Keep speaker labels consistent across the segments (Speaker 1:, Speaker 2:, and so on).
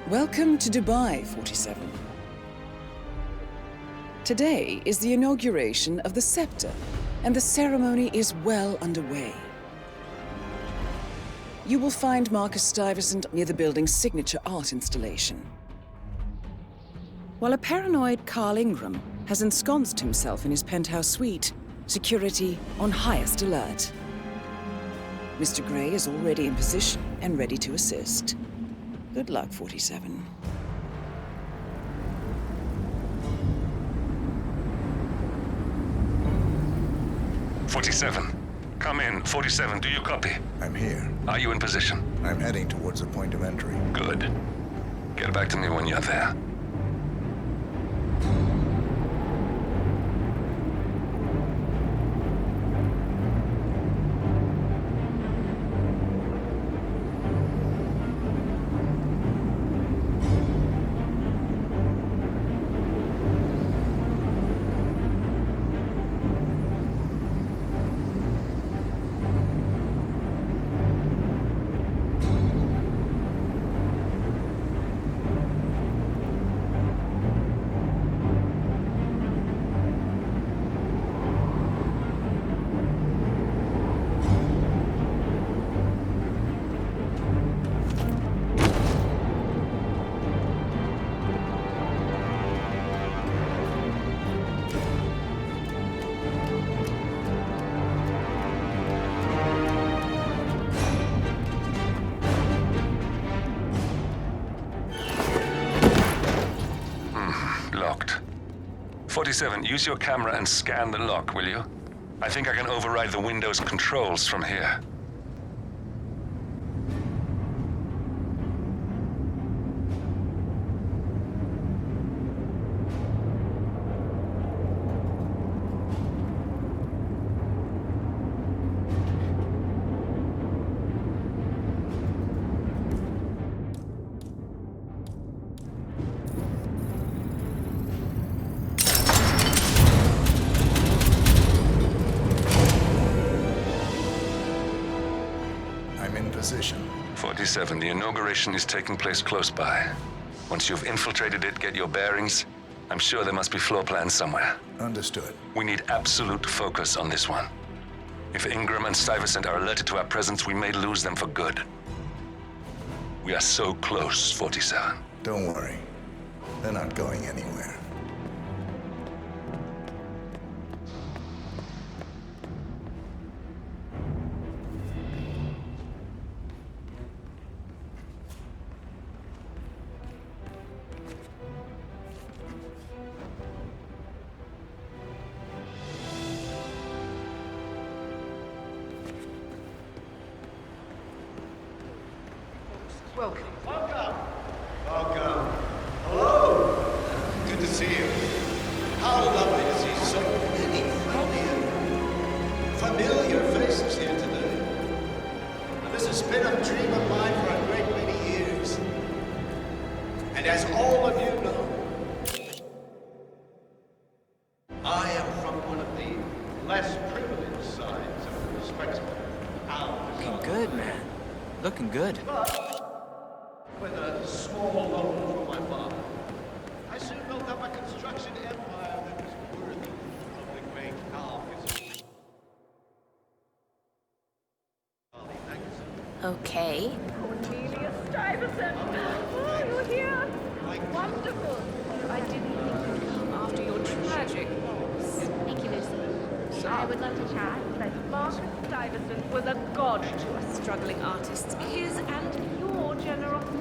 Speaker 1: Welcome to Dubai, 47. Today is the inauguration of the scepter, and the ceremony is well underway. You will find Marcus Stuyvesant near the building's signature art installation. While a paranoid Karl Ingram has ensconced himself in his penthouse suite, security on highest alert. Mr. Gray is already in position and ready to assist. Good luck, 47.
Speaker 2: Come in. 47, do you copy?
Speaker 3: I'm here.
Speaker 2: Are you in position?
Speaker 3: I'm heading towards the point of entry.
Speaker 2: Good. Get back to me when you're there. Locked. 47, use your camera and scan the lock, will you? I think I can override the Windows controls from here.
Speaker 3: Position.
Speaker 2: 47, the inauguration is taking place close by. Once you've infiltrated it, get your bearings. I'm sure there must be floor plans somewhere.
Speaker 3: Understood.
Speaker 2: We need absolute focus on this one. If Ingram and Stuyvesant are alerted to our presence, we may lose them for good. We are so close, 47.
Speaker 3: Don't worry. They're not going anywhere.
Speaker 4: Welcome.
Speaker 5: Welcome. Hello. Good to see you. How lovely to see so many familiar faces here today. Now, this has been a dream of mine for a great many years. And as all of you know, I am from one of the less privileged sides of the spectrum.
Speaker 4: Looking good, man. Looking good.
Speaker 5: With a small loan from my father, I soon built up a construction empire that was worthy of the great Carl.
Speaker 6: Okay.
Speaker 7: Cornelia Stuyvesant! Oh, you're here! Wonderful! I didn't think you'd come after your tragic loss.
Speaker 6: Thank you, Lucy.
Speaker 7: So,
Speaker 6: I would love to chat, but
Speaker 7: Marcus Stuyvesant was a god to us struggling artists. His and your generosity.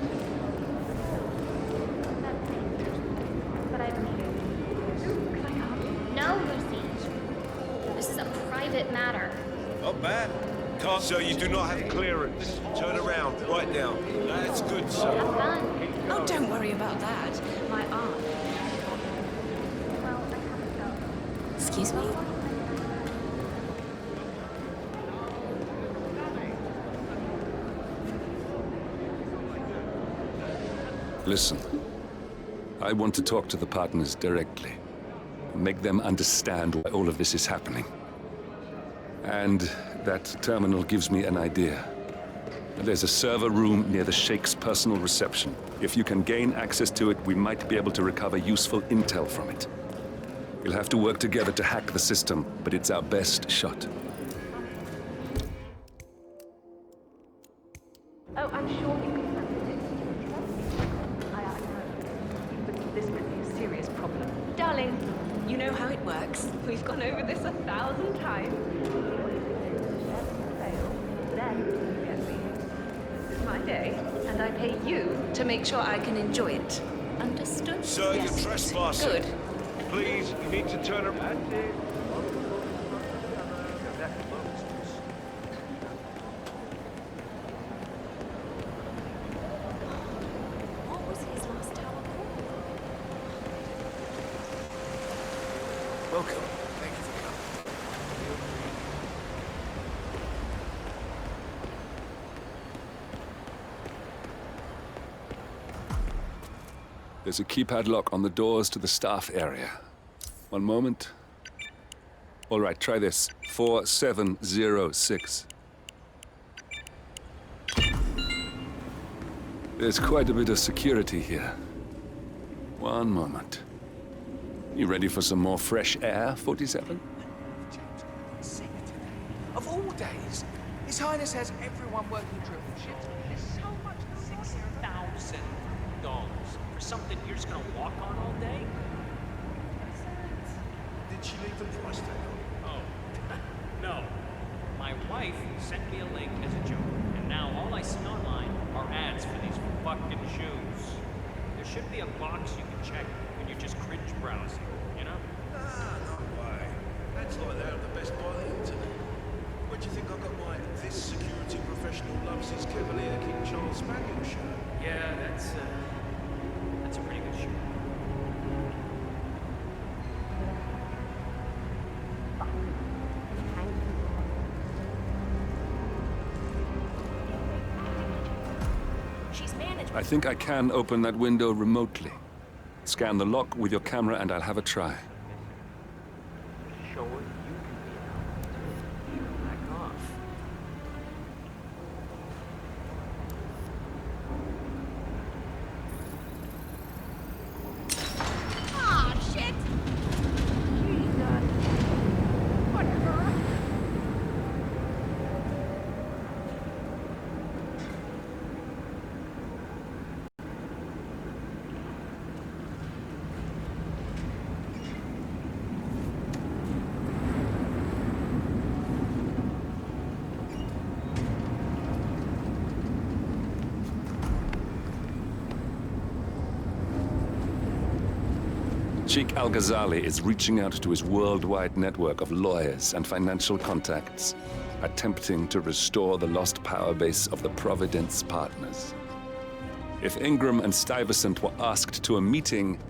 Speaker 6: but I
Speaker 7: Can I come?
Speaker 6: No, Lucy. This is a private matter.
Speaker 8: Not bad. Can't, sir, you do not have clearance. Turn around, right now. That's good, sir.
Speaker 6: Have fun.
Speaker 7: Oh, don't worry about that. My aunt.
Speaker 6: Well, I have to go.
Speaker 7: Excuse me?
Speaker 2: Listen, I want to talk to the partners directly. Make them understand why all of this is happening. And that terminal gives me an idea. There's a server room near the Sheikh's personal reception. If you can gain access to it, we might be able to recover useful intel from it. We'll have to work together to hack the system, but it's our best shot.
Speaker 7: Oh, I'm sure you can manage it. I know. But this could be a serious problem. Darling, you know how it works. We've gone over this 1,000 times. Then you get me. This is my day, and I pay you to make sure I can enjoy it. Understood?
Speaker 8: Sir,
Speaker 7: Yes.
Speaker 8: you're trespassing.
Speaker 7: Good.
Speaker 8: Please, you need to turn around.
Speaker 6: What was his last tower called?
Speaker 8: Welcome. Thank you for coming.
Speaker 2: There's a keypad lock on the doors to the staff area. One moment. All right, try this. 4706. There's quite a bit of security here. One moment. You ready for some more fresh air, 47?
Speaker 4: Of all days, His Highness has everyone working triple shifts. There's so much $6,000 for something you're just gonna walk on all day?
Speaker 8: Did she leave the price tag on?
Speaker 9: Oh, no. My wife sent me a link as a joke, and now all I see online are ads for these fucking shoes. There should be a box you can check when you're just cringe browsing, you know?
Speaker 8: Ah, no way. That's like that on the best buy on the internet. Where do you think I got my "This security professional loves his Cavalier King Charles Spaniel" shirt?
Speaker 9: Yeah, that's a pretty good shoe.
Speaker 6: She's managed.
Speaker 2: I think I can open that window remotely. Scan the lock with your camera and I'll have a try.
Speaker 9: Show her you can be out. Back off.
Speaker 6: Ah, shit! Whatever.
Speaker 2: Sheikh Al-Ghazali is reaching out to his worldwide network of lawyers and financial contacts, attempting to restore the lost power base of the Providence partners. If Ingram and Stuyvesant were asked to a meeting,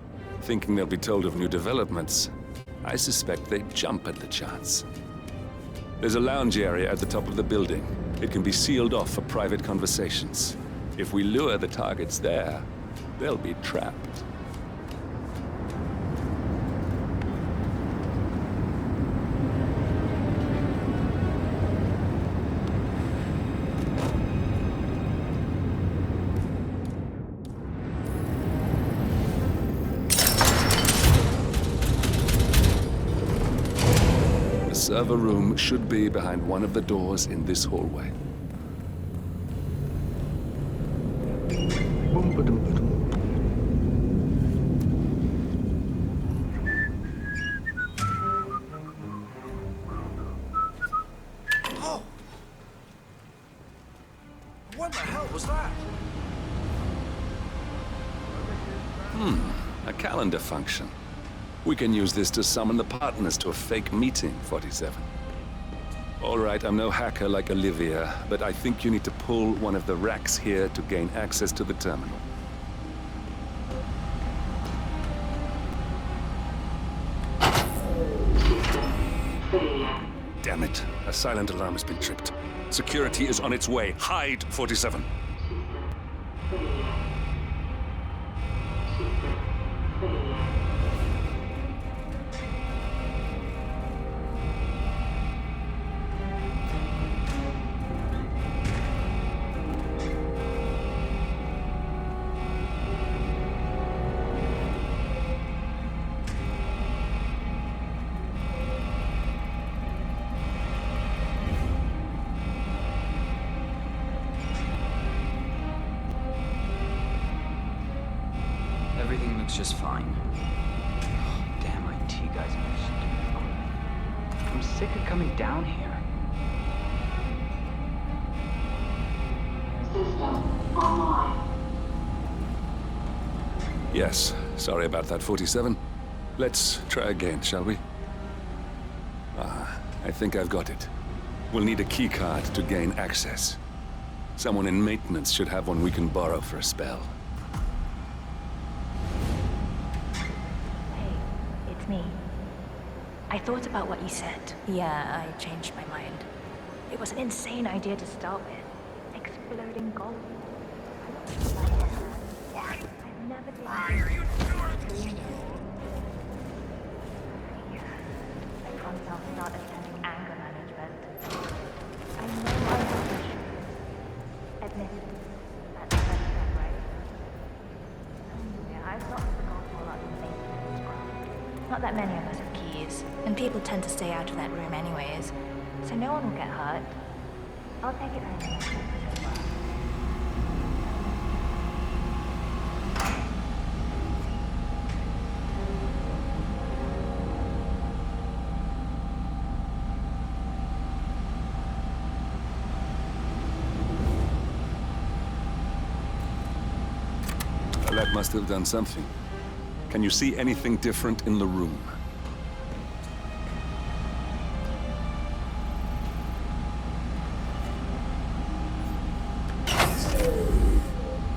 Speaker 2: thinking they'll be told of new developments, I suspect they'd jump at the chance. There's a lounge area at the top of the building. It can be sealed off for private conversations. If we lure the targets there, they'll be trapped. The server room should be behind one of the doors in this hallway.
Speaker 8: Oh! What the hell was that?
Speaker 2: A calendar function. We can use this to summon the partners to a fake meeting, 47. All right, I'm no hacker like Olivia, but I think you need to pull one of the racks here to gain access to the terminal. Damn it. A silent alarm has been tripped. Security is on its way. Hide, 47.
Speaker 10: looks just fine. Damn IT guys are stupid. I'm sick of coming down here.
Speaker 11: System online.
Speaker 2: Yes, sorry about that, 47. Let's try again, shall we? I think I've got it. We'll need a key card to gain access. Someone in maintenance should have one we can borrow for a spell.
Speaker 7: Hey, it's me. I thought about what you said. Yeah, I changed my mind. It was an insane idea to start with. Exploding gold.
Speaker 5: Why?
Speaker 7: I've never been.
Speaker 5: Why are you doing this?
Speaker 7: I can't start attending anger management. I know I'm professional. Admit it. That's the first step, right? Yeah, I've not forgotten all about the maintenance crowd. Not that many of us have keys, and people tend to stay out of that room anyways, so no one will get hurt. I'll take it home.
Speaker 2: That must have done something. Can you see anything different in the room?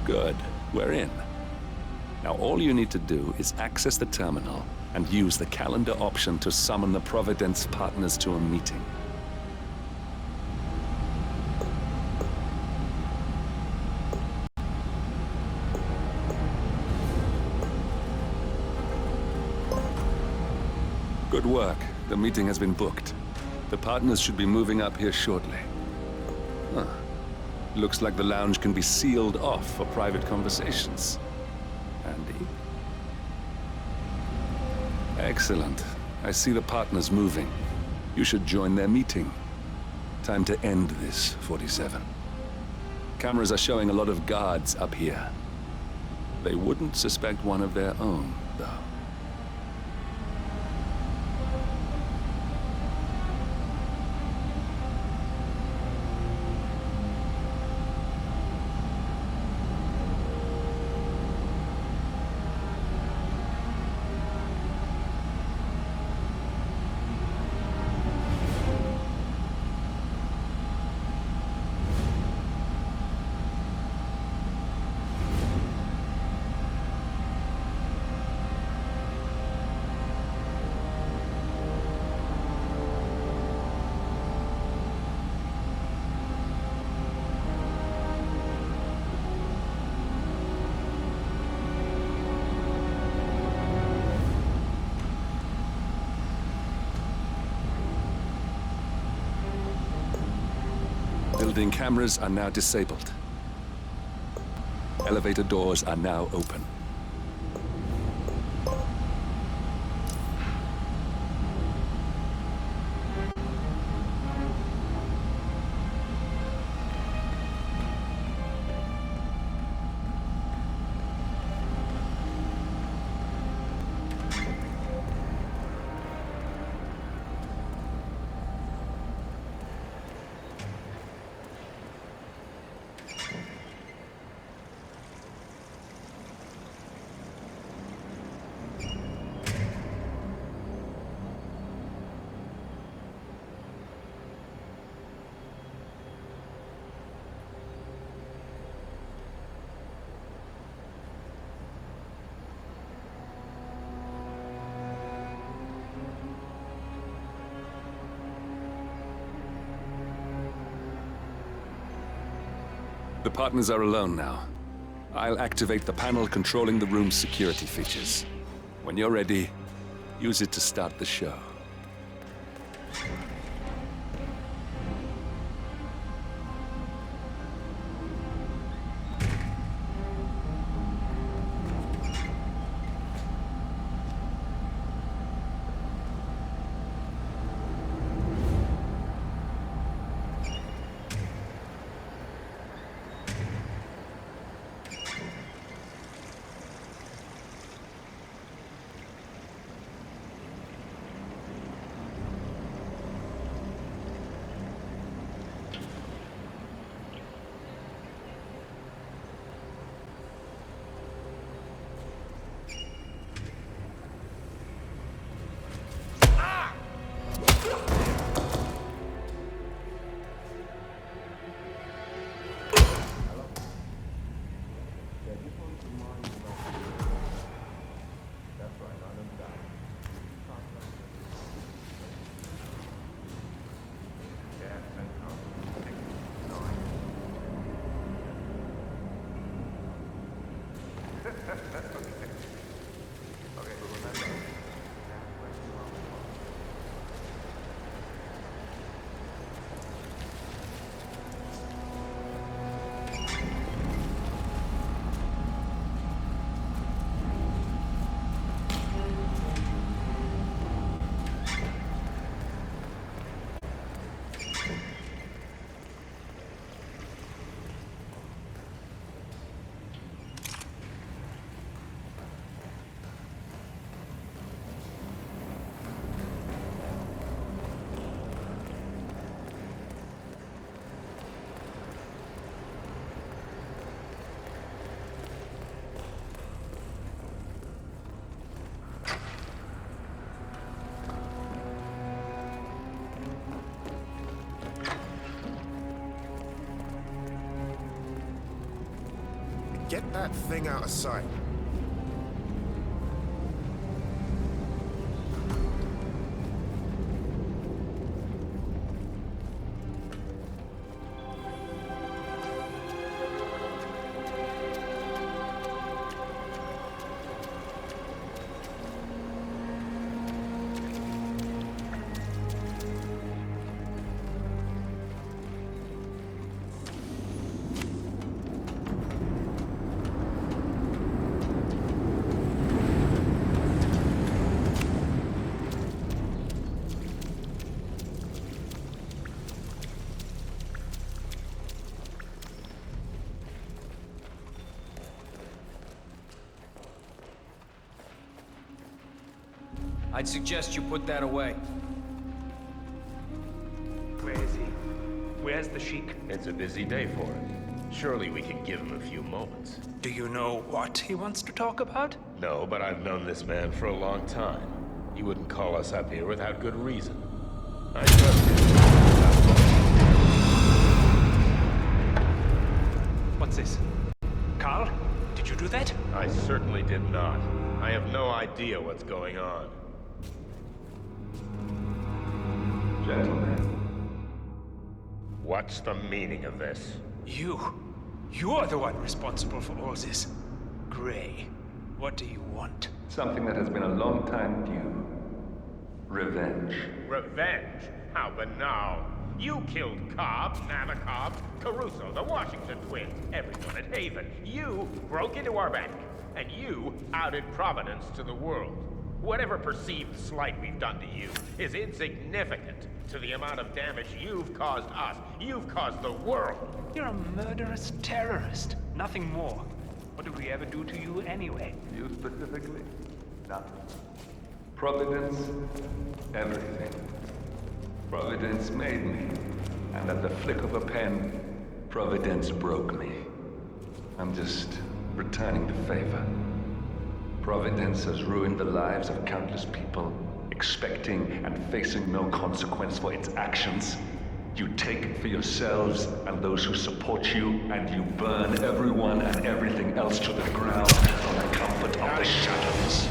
Speaker 2: Good. We're in. Now all you need to do is access the terminal and use the calendar option to summon the Providence partners to a meeting. Good work. The meeting has been booked. The partners should be moving up here shortly. Huh. Looks like the lounge can be sealed off for private conversations. Handy. Excellent. I see the partners moving. You should join their meeting. Time to end this, 47. Cameras are showing a lot of guards up here. They wouldn't suspect one of their own, though. Building cameras are now disabled. Elevator doors are now open. The partners are alone now. I'll activate the panel controlling the room's security features. When you're ready, use it to start the show.
Speaker 11: Get that thing out of sight.
Speaker 9: I'd suggest you put that away.
Speaker 12: Where is he? Where's the Sheik?
Speaker 13: It's a busy day for him. Surely we can give him a few moments.
Speaker 12: Do you know what he wants to talk about?
Speaker 13: No, but I've known this man for a long time. He wouldn't call us up here without good reason. I trust him.
Speaker 12: What's this? Carl? Did you do that?
Speaker 13: I certainly did not. I have no idea what's going on.
Speaker 2: Gentlemen.
Speaker 13: What's the meaning of this?
Speaker 12: You're the one responsible for all this. Gray, what do you want?
Speaker 2: Something that has been a long time due. Revenge.
Speaker 13: Revenge? How banal. You killed Cobb, Nabokov, Caruso, the Washington twins, everyone at Haven. You broke into our bank, and you outed Providence to the world. Whatever perceived slight we've done to you is insignificant to the amount of damage you've caused us. You've caused the world.
Speaker 12: You're a murderous terrorist. Nothing more. What did we ever do to you anyway?
Speaker 2: You specifically? Nothing. Providence, everything. Providence made me, and at the flick of a pen, Providence broke me. I'm just returning the favor. Providence has ruined the lives of countless people, expecting and facing no consequence for its actions. You take it for yourselves and those who support you, and you burn everyone and everything else to the ground from the comfort of the shadows.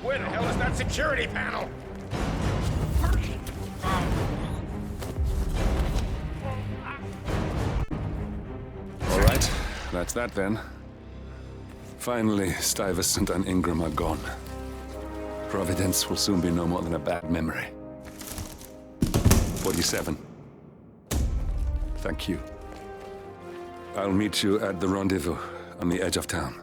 Speaker 13: Where the hell is that security panel?
Speaker 2: All right, that's that then. Finally, Stuyvesant and Ingram are gone. Providence will soon be no more than a bad memory. 47. Thank you. I'll meet you at the rendezvous on the edge of town.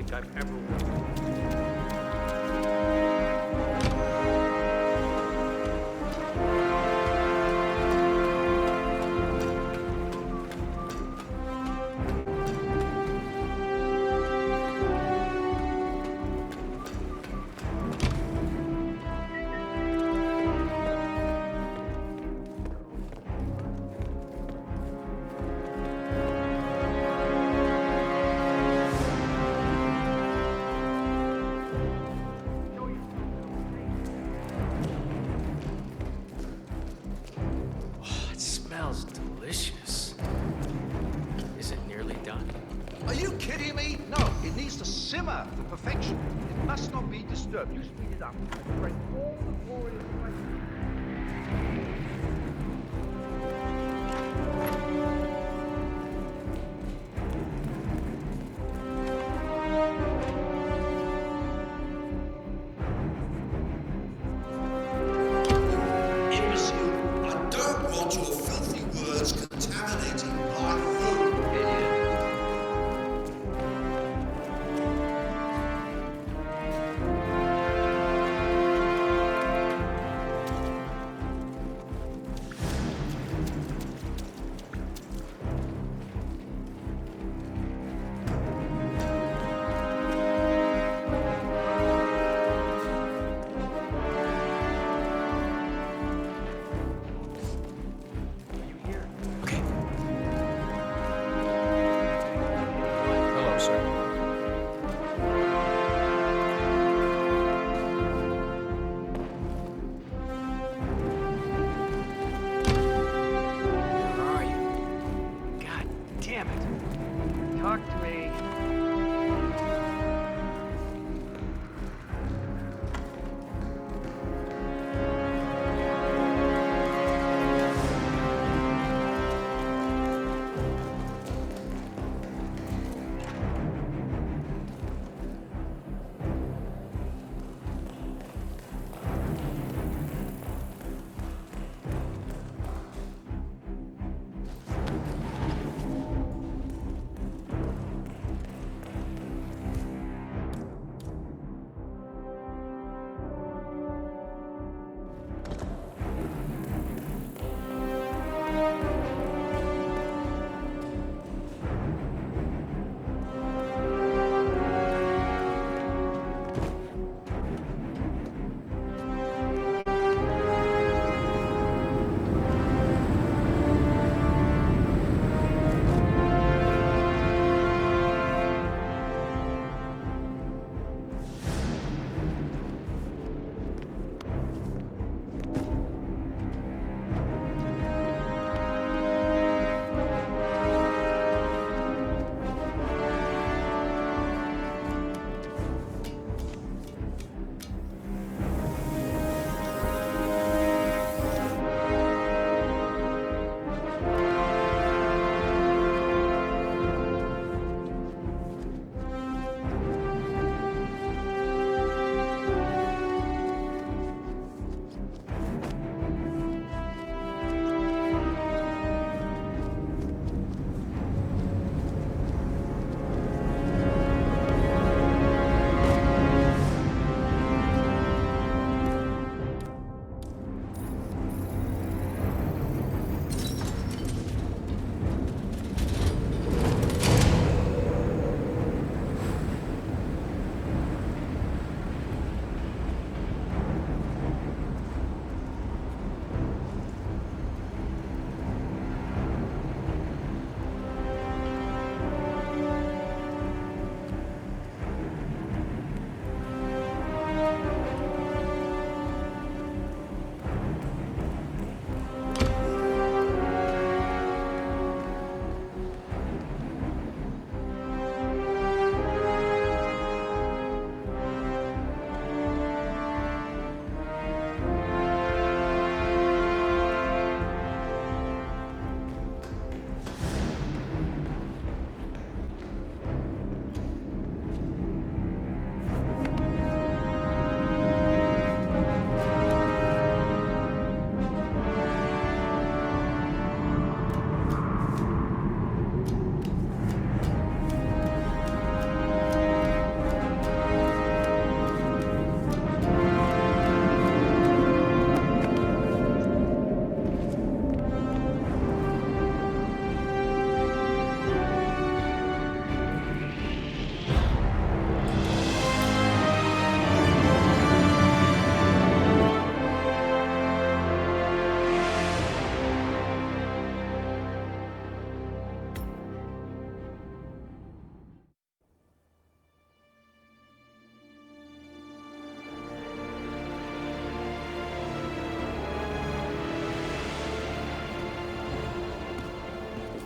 Speaker 13: think I've ever wanted.
Speaker 9: Smells delicious. Is it nearly done?
Speaker 5: Are you kidding me? No, it needs to simmer to perfection. It must not be disturbed. You speed it up. Bring all the glorious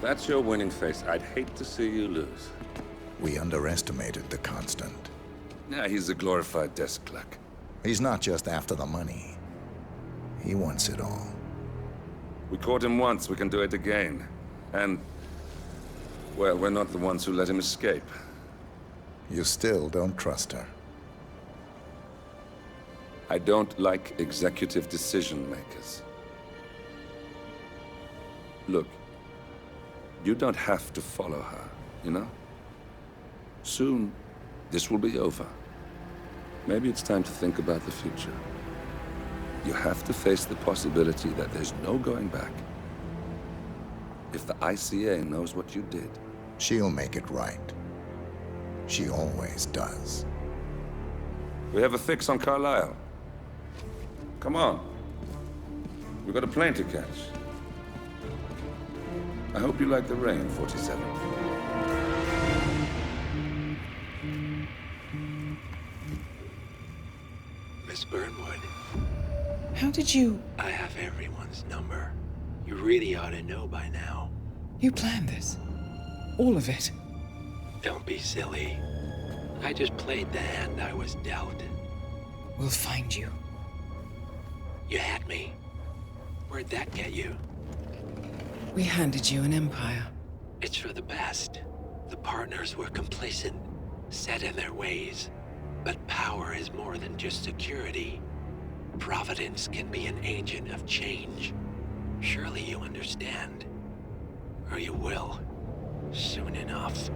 Speaker 2: that's your winning face, I'd hate to see you lose.
Speaker 3: We underestimated the Constant.
Speaker 2: Yeah, he's a glorified desk clerk.
Speaker 3: He's not just after the money. He wants it all.
Speaker 2: We caught him once, we can do it again. And, well, we're not the ones who let him escape.
Speaker 3: You still don't trust her.
Speaker 2: I don't like executive decision makers. Look, you don't have to follow her, you know? Soon, this will be over. Maybe it's time to think about the future. You have to face the possibility that there's no going back. If the ICA knows what you did,
Speaker 3: she'll make it right. She always does.
Speaker 2: We have a fix on Carlisle. Come on. We've got a plane to catch. I hope you like the rain, 47.
Speaker 14: Miss Burnwood.
Speaker 1: How did you...
Speaker 14: I have everyone's number. You really ought to know by now.
Speaker 1: You planned this? All of it?
Speaker 14: Don't be silly. I just played the hand I was dealt.
Speaker 1: We'll find you.
Speaker 14: You had me. Where'd that get you?
Speaker 1: We handed you an empire.
Speaker 14: It's for the best. The partners were complacent, set in their ways. But power is more than just security. Providence can be an agent of change. Surely you understand. Or you will. Soon enough.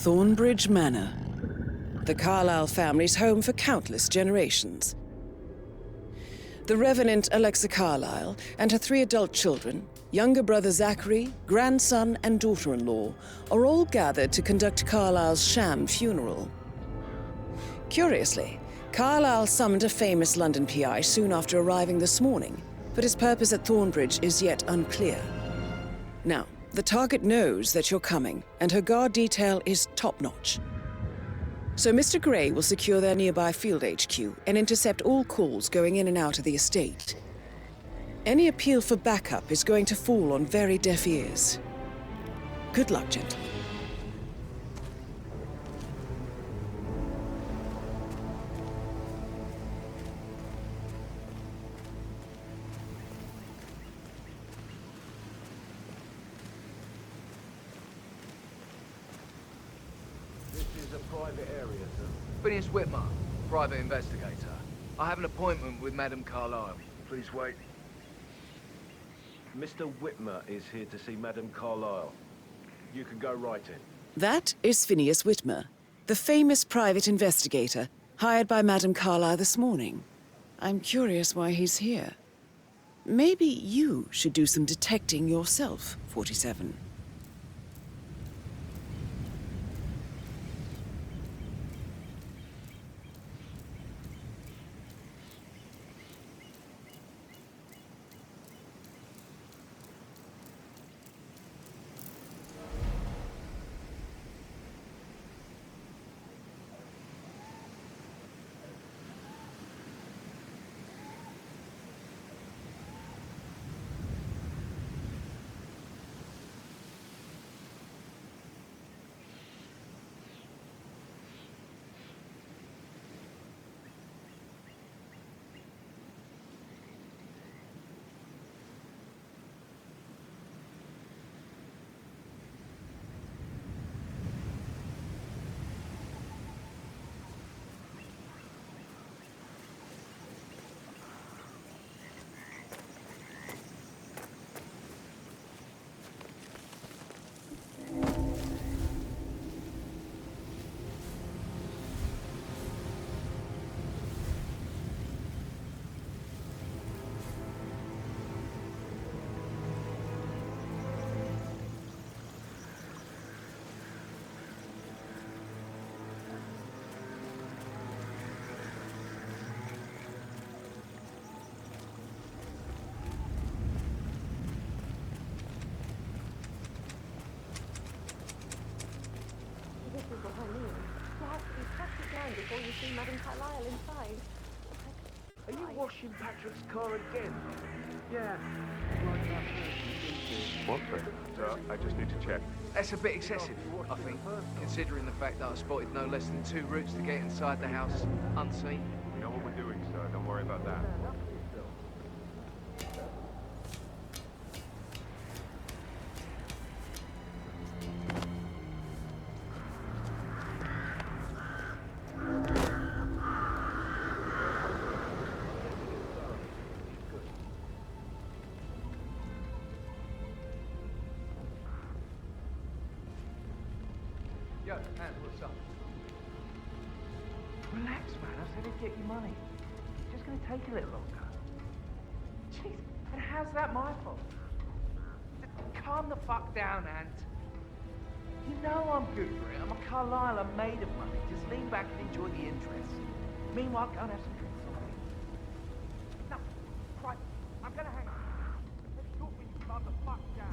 Speaker 1: Торнбridge Manor, the Carlyle family's home for countless generations. The Revenant Alexu Kарлaйл and her 3 adult children, younger brother Zachary, grandson and daughter-in-law, are all gathered to conduct Carlyle's sham funeral. Curiously, Carlyle summoned a famous London PI soon after arriving this morning, but his purpose at Торнбридж is yet unclear. Now, the target knows that you're coming, and her guard detail is top-notch. So Mr. Gray will secure their nearby field HQ and intercept all calls going in and out of the estate. Any appeal for backup is going to fall on very deaf ears. Good luck, gentlemen.
Speaker 4: Phineas Whitmer, private investigator. I have an appointment with Madame Carlyle.
Speaker 5: Please wait. Mr. Whitmer is here to see Madame Carlyle. You can go right in.
Speaker 1: That is Phineas Whitmer, the famous private investigator hired by Madame Carlyle this morning. I'm curious why he's here. Maybe you should do some detecting yourself, 47.
Speaker 7: Before you see Madame Carlyle inside.
Speaker 5: Are you washing Patrick's car again? Yeah.
Speaker 13: What for? I just need to check.
Speaker 4: That's a bit excessive, I think, considering the fact that I spotted no less than 2 routes to get inside the house unseen.
Speaker 13: We know what we're doing, sir. Don't worry about that.
Speaker 4: Yo, man, what's up? Relax, man. I said I'd get you money. It's just gonna take a little longer. Jeez, and how's that my fault? Calm the fuck down, Ant. You know I'm good for it. I'm a Carlyle. I'm made of money. Just lean back and enjoy the interest. Meanwhile, go and have some drinks on me. No, right. I'm gonna hang on. Let's talk when you calm the fuck down.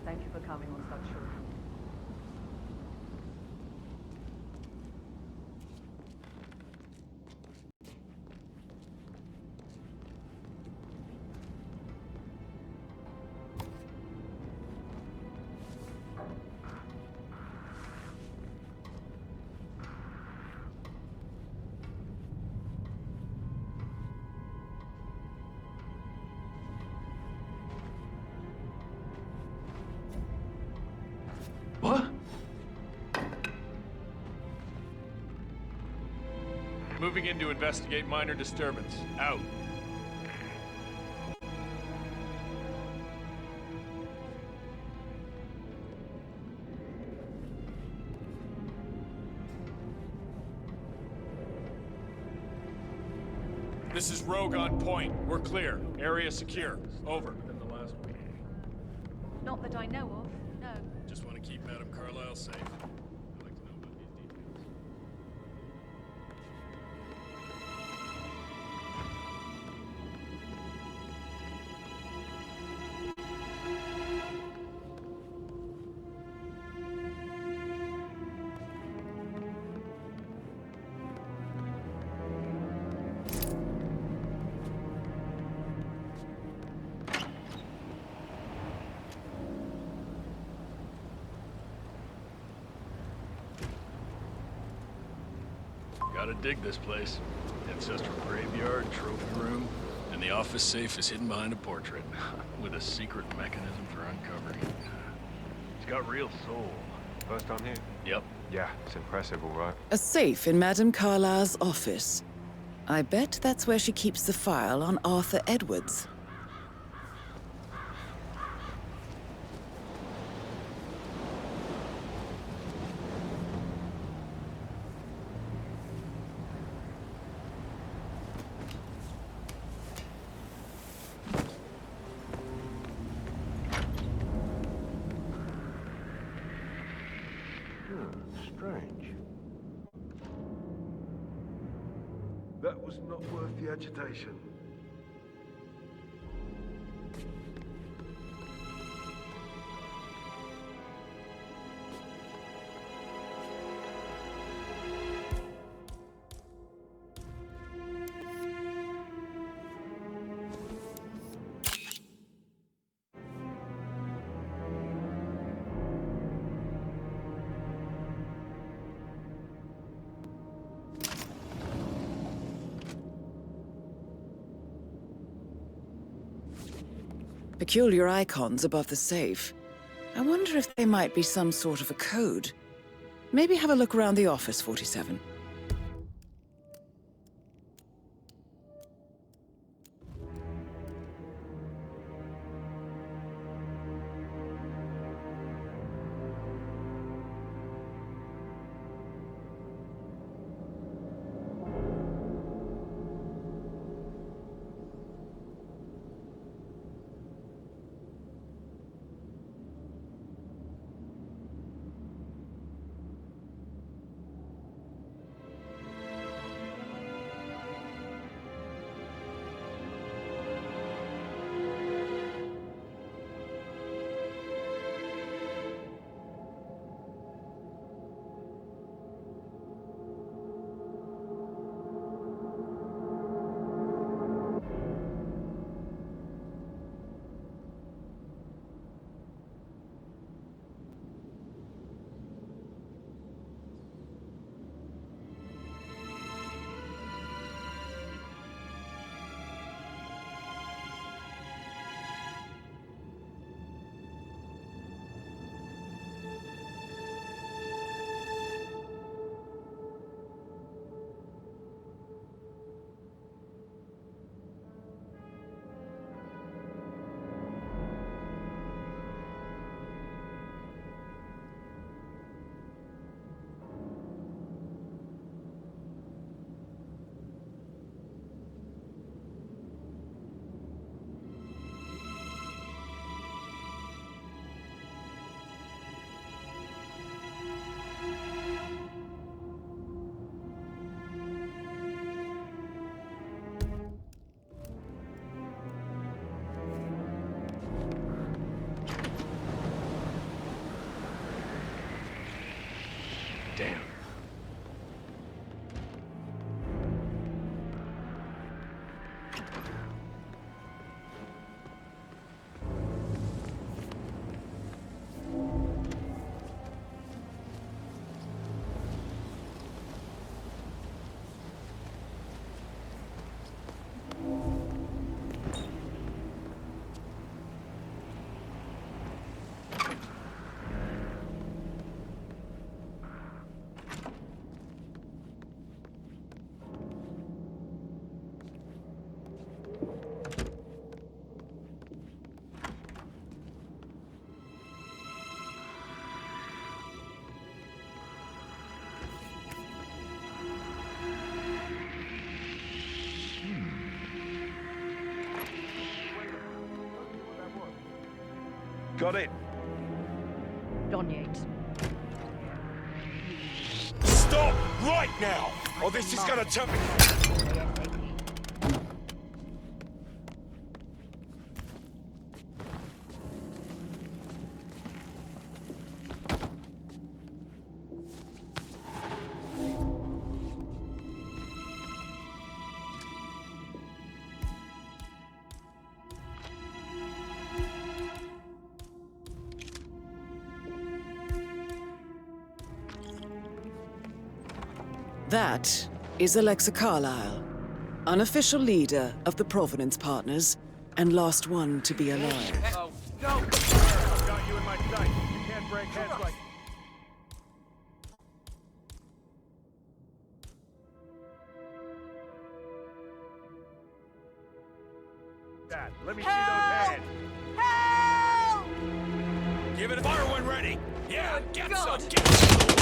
Speaker 7: Thank you for coming on such short notice.
Speaker 12: What?
Speaker 15: Moving in to investigate minor disturbance. Out. This is Rogue on point. We're clear. Area secure. Over.
Speaker 7: Not that I know of, no.
Speaker 15: Just want to keep Madame Carlyle safe. I'd like to know about these details. Gotta dig this place. Ancestral graveyard, trophy room, and the office safe is hidden behind a portrait, with a secret mechanism for uncovering it. It's got real soul.
Speaker 16: First time here?
Speaker 15: Yep.
Speaker 16: Yeah, it's impressive, all right.
Speaker 1: A safe in Madame Carlyle's office. I bet that's where she keeps the file on Arthur Edwards.
Speaker 8: Strange. That was not worth the agitation.
Speaker 1: Peculiar icons above the safe. I wonder if they might be some sort of a code. Maybe have a look around the office, 47.
Speaker 15: Damn.
Speaker 8: Got it.
Speaker 7: On Yates.
Speaker 8: Stop right now, or this is gonna turn me.
Speaker 1: That is Alexu Kарлaйл, unofficial leader of the Providence Partners and last one to be alive.
Speaker 8: Oh, no! I've got you in my sight. You can't break heads like... that. Let me see those hands.
Speaker 7: Help!
Speaker 8: Give it a fire when ready. Yeah, get
Speaker 7: God.
Speaker 8: some. Get some.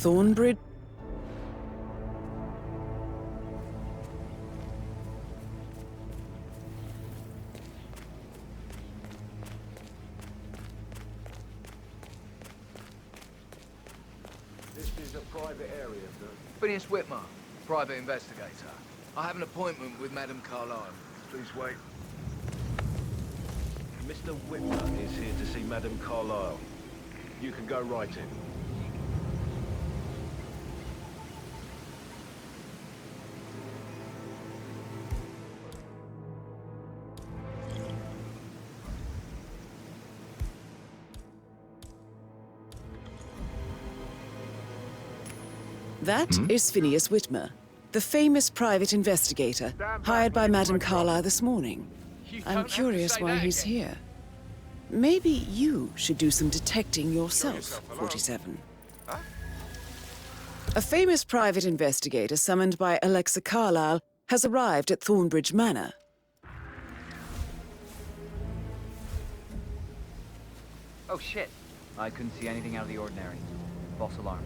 Speaker 1: Торnbridge.
Speaker 5: This is a private area, sir.
Speaker 4: Phineas Whitmer, private investigator. I have an appointment with Madame Carlyle.
Speaker 5: Please wait. Mr. Whitmer is here to see Madame Carlyle. You can go right in.
Speaker 1: That is Phineas Whitmer, the famous private investigator hired by Madame Carlyle this morning. I'm curious why he's here. Maybe you should do some detecting yourself, 47. A famous private investigator summoned by Alexu Kарлaйл has arrived at Торнбридж Manor.
Speaker 10: Oh shit. I couldn't see anything out of the ordinary. False alarm.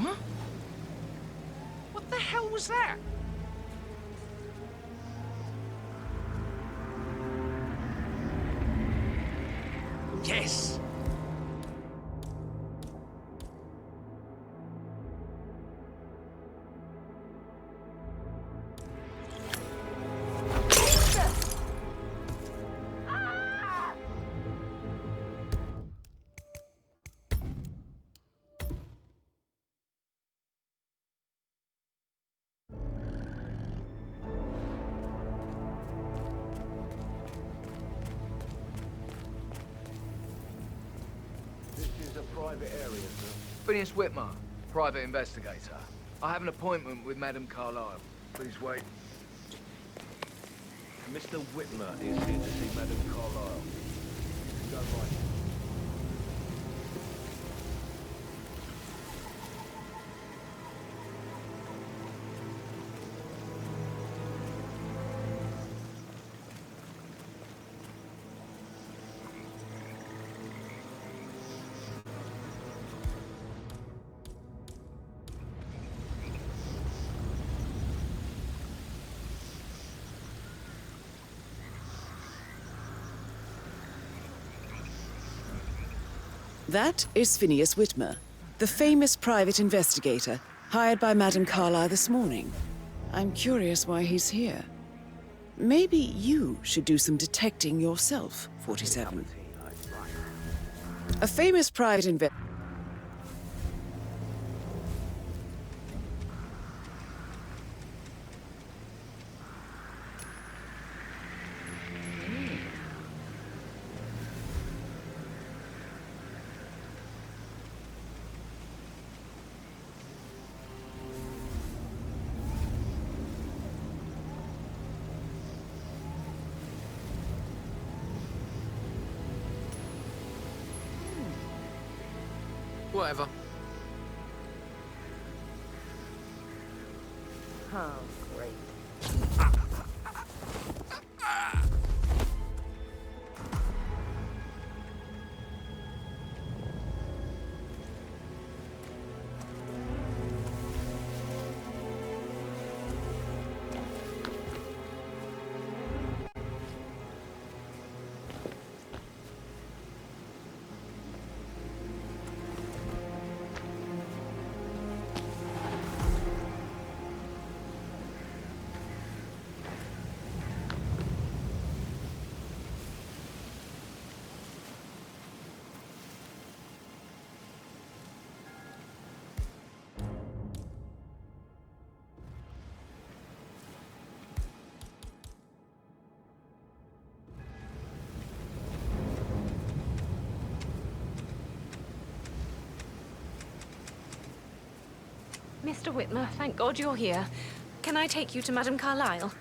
Speaker 4: What? What the hell was that? Yes!
Speaker 5: Private area, sir.
Speaker 4: Phineas Whitmer, private investigator. I have an appointment with Madame Carlyle.
Speaker 5: Please wait. Mr. Whitmer is here to see Madame Carlyle. You can go right in.
Speaker 1: That is Phineas Whitmer, the famous private investigator hired by Madame Carlyle this morning. I'm curious why he's here. Maybe you should do some detecting yourself, 47. A famous private investigator.
Speaker 17: Whatever.
Speaker 7: Oh, great. Mr. Whitmer, thank God you're here. Can I take you to Madame Carlyle?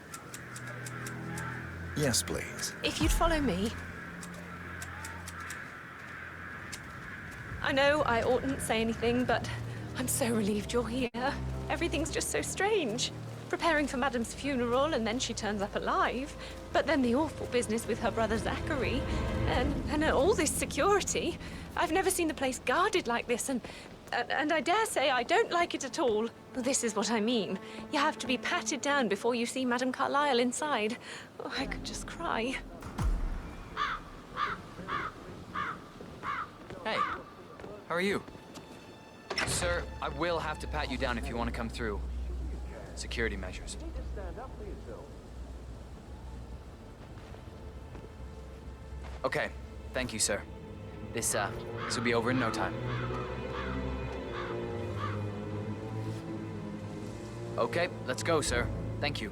Speaker 3: Yes, please.
Speaker 7: If you'd follow me. I know I oughtn't say anything, but I'm so relieved you're here. Everything's just so strange. Preparing for Madame's funeral, and then she turns up alive. But then the awful business with her brother Zachary, and all this security. I've never seen the place guarded like this, and I dare say I don't like it at all. This is what I mean. You have to be patted down before you see Madame Carlyle inside. Oh, I could just cry.
Speaker 10: Hey, how are you? Sir, I will have to pat you down if you want to come through. Security measures. Okay, thank you, sir. This will be over in no time. Okay, let's go, sir. Thank you.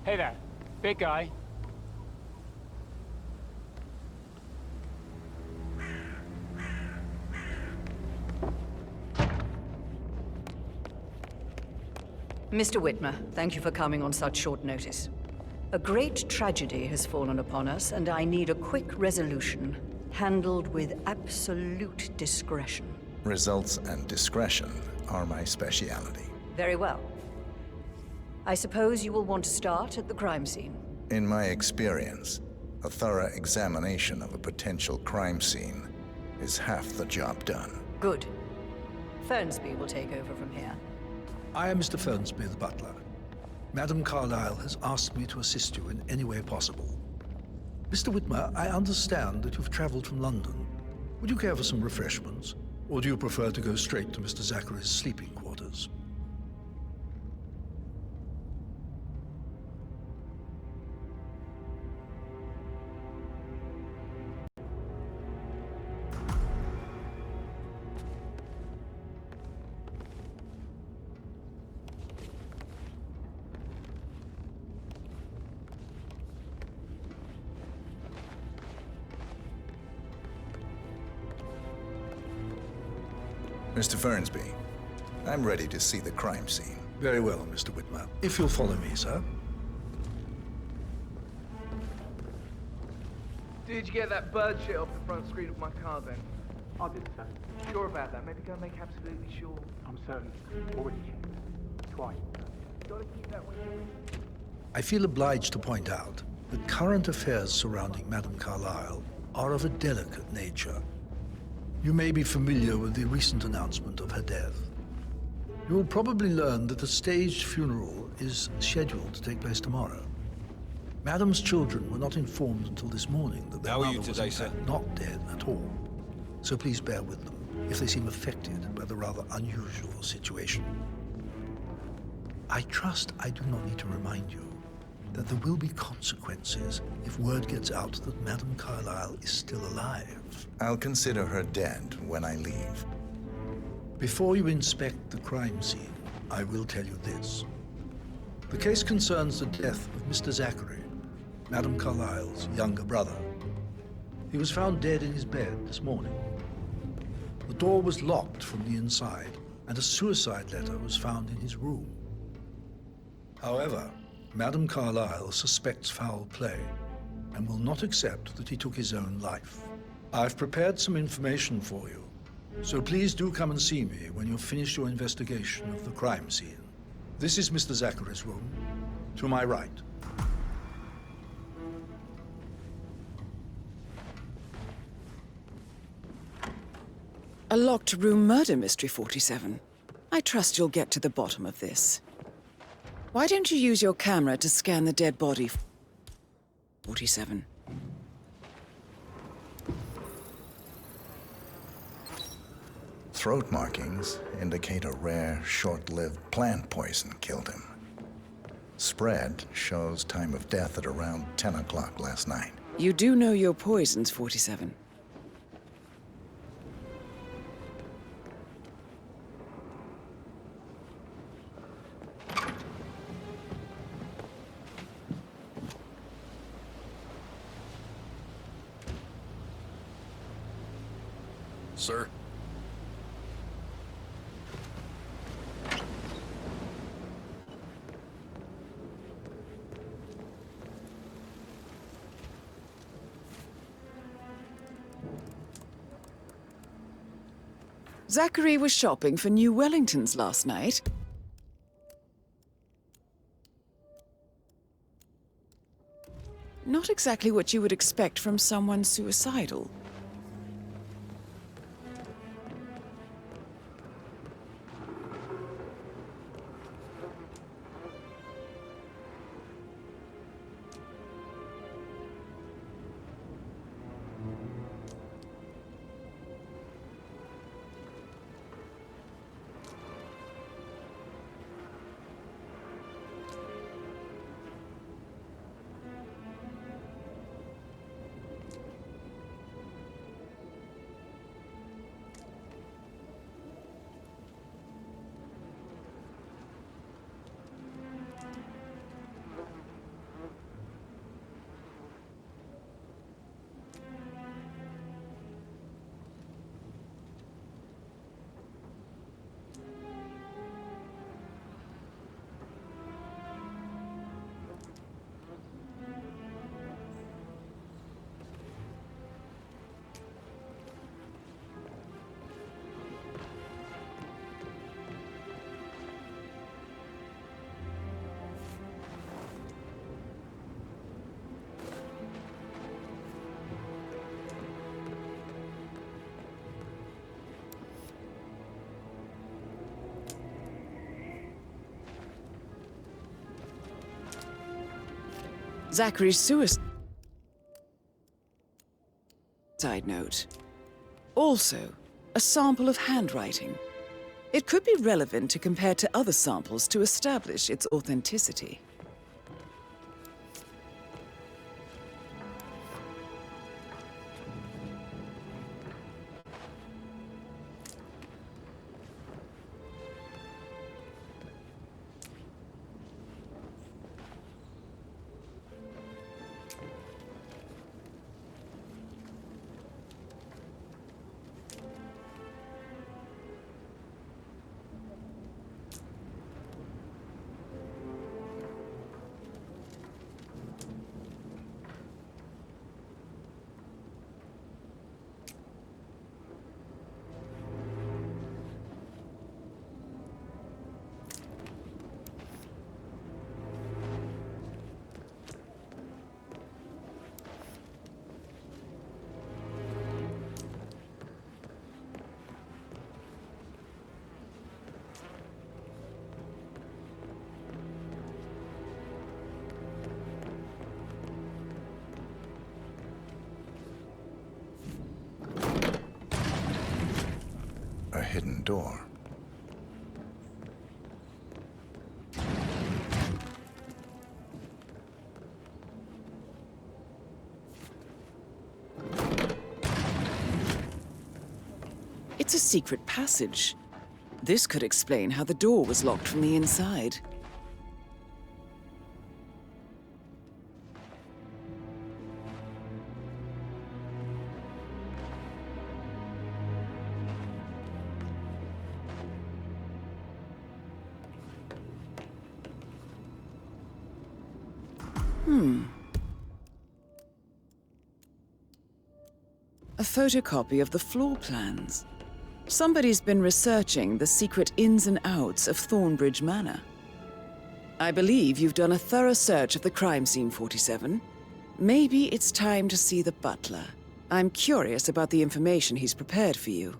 Speaker 12: Hey there, big guy.
Speaker 18: Mr. Whitmer, thank you for coming on such short notice. A great tragedy has fallen upon us, and I need a quick resolution, handled with absolute discretion.
Speaker 3: Results and discretion are my speciality.
Speaker 18: Very well. I suppose you will want to start at the crime scene.
Speaker 3: In my experience, a thorough examination of a potential crime scene is half the job done.
Speaker 18: Good. Fernsby will take over from here.
Speaker 19: I am Mr. Fernsby, the butler. Madame Carlyle has asked me to assist you in any way possible. Mr. Whitmer, I understand that you've traveled from London. Would you care for some refreshments? Or do you prefer to go straight to Mr. Zachary's sleeping quarters?
Speaker 3: Mr. Fernsby, I'm ready to see the crime scene.
Speaker 19: Very well, Mr. Whitmer. If you'll follow me, sir.
Speaker 4: Did you get that bird shit off the front screen of my car then?
Speaker 20: I did, sir.
Speaker 4: Sure about that? Maybe go make absolutely sure.
Speaker 20: I'm certain. Already checked. Twice.
Speaker 4: Gotta keep that with you.
Speaker 19: I feel obliged to point out that current affairs surrounding Madame Carlyle are of a delicate nature. You may be familiar with the recent announcement of her death. You will probably learn that a staged funeral is scheduled to take place tomorrow. Madame's children were not informed until this morning that their mother was in fact not dead at all. So please bear with them if they seem affected by the rather unusual situation. I trust I do not need to remind you that there will be consequences if word gets out that Madame Carlyle is still alive.
Speaker 3: I'll consider her dead when I leave.
Speaker 19: Before you inspect the crime scene, I will tell you this. The case concerns the death of Mr. Zachary, Madame Carlyle's younger brother. He was found dead in his bed this morning. The door was locked from the inside, and a suicide letter was found in his room. However, Madame Carlyle suspects foul play and will not accept that he took his own life. I've prepared some information for you, so please do come and see me when you've finished your investigation of the crime scene. This is Mr. Zachary's room, to my right.
Speaker 1: A locked room murder mystery, 47. I trust you'll get to the bottom of this. Why don't you use your camera to scan the dead body, 47?
Speaker 3: Throat markings indicate a rare, short-lived plant poison killed him. Spread shows time of death at around 10 o'clock last night.
Speaker 1: You do know your poisons, 47.
Speaker 15: Sir?
Speaker 1: Zachary was shopping for new Wellingtons last night. Not exactly what you would expect from someone suicidal. Zachary's suicide note. Also, a sample of handwriting. It could be relevant to compare to other samples to establish its authenticity.
Speaker 3: A hidden door.
Speaker 1: It's a secret passage. This could explain how the door was locked from the inside. A photocopy of the floor plans. Somebody's been researching the secret ins and outs of Торнбридж Manor. I believe you've done a thorough search of the crime scene, 47. Maybe it's time to see the butler. I'm curious about the information he's prepared for you.